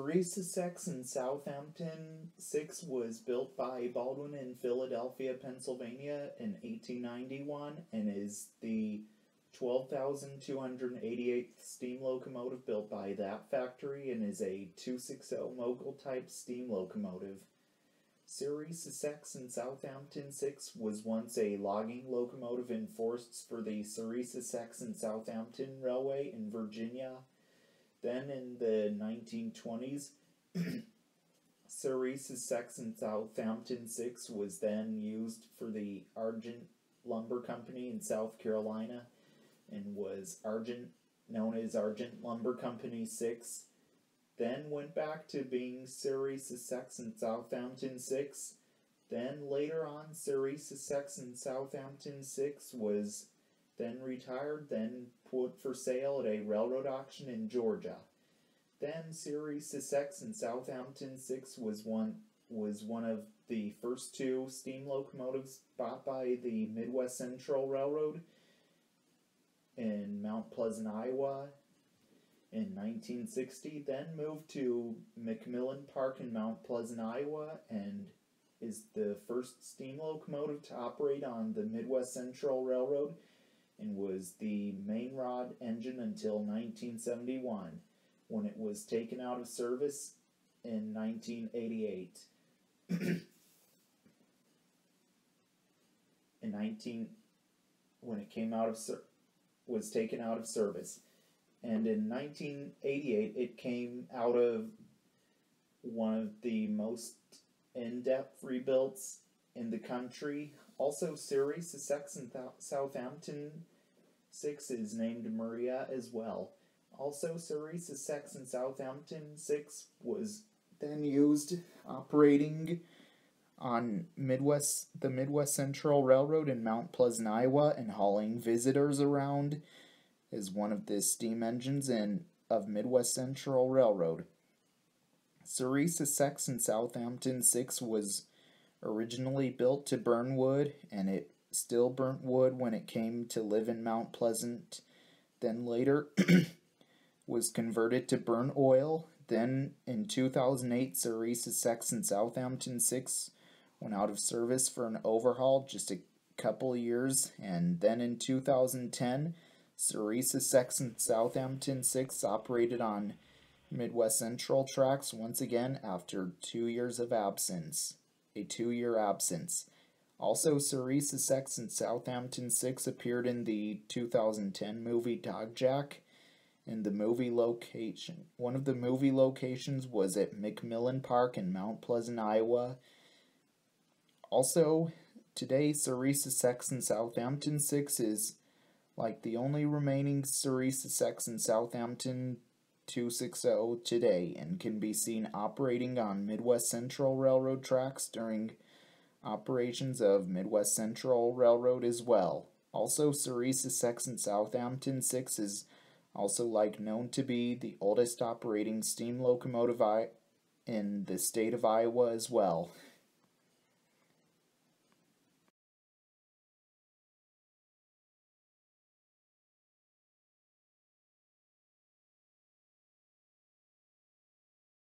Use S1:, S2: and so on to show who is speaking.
S1: Surry Sussex Southampton 6 was built by Baldwin in Philadelphia, Pennsylvania in 1891 and is the 12,288th steam locomotive built by that factory and is a 260 mogul type steam locomotive. Surry Sussex Southampton 6 was once a logging locomotive in forests for the Surry Sussex Southampton Railway in Virginia. Then in the 1920s, Surry Sussex Southampton 6 was then used for the Argent Lumber Company in South Carolina and was known as Argent Lumber Company 6. Then went back to being Surry Sussex Southampton 6. Then later on, Surry Sussex Southampton 6 was then retired, then put for sale at a railroad auction in Georgia. Then Surry Sussex Southampton 6 was one of the first two steam locomotives bought by the Midwest Central Railroad in Mount Pleasant, Iowa in 1960, then moved to McMillan Park in Mount Pleasant, Iowa, and is the first steam locomotive to operate on the Midwest Central Railroad and was the main rod engine until 1971, when it was taken out of service in 1988. When it was taken out of service. And in 1988, it came out of one of the most in-depth rebuilds in the country. Also, Surry Sussex Southampton 6 is named Maria as well. Also, Surry Sussex Southampton 6 was then used operating on the Midwest Central Railroad in Mount Pleasant, Iowa, and hauling visitors around as one of the steam engines of Midwest Central Railroad. Surry Sussex Southampton 6 was originally built to burn wood, and it still burnt wood when it came to live in Mount Pleasant. Then later was converted to burn oil. Then in 2008, Surry Sussex Southampton 6 went out of service for an overhaul just a couple of years, and then in 2010, Surry Sussex Southampton 6 operated on Midwest Central tracks once again after 2 years of absence. A 2-year absence. Also, Surry Sussex Southampton 6 appeared in the 2010 movie Dogjack. And one of the movie locations was at McMillan Park in Mount Pleasant, Iowa. Also, today, Surry Sussex Southampton 6 is like the only remaining Surry Sussex Southampton 260 today and can be seen operating on Midwest Central Railroad tracks during operations of Midwest Central Railroad as well. Also, Surry Sussex Southampton 6 is also known to be the oldest operating steam locomotive in the state of Iowa as well.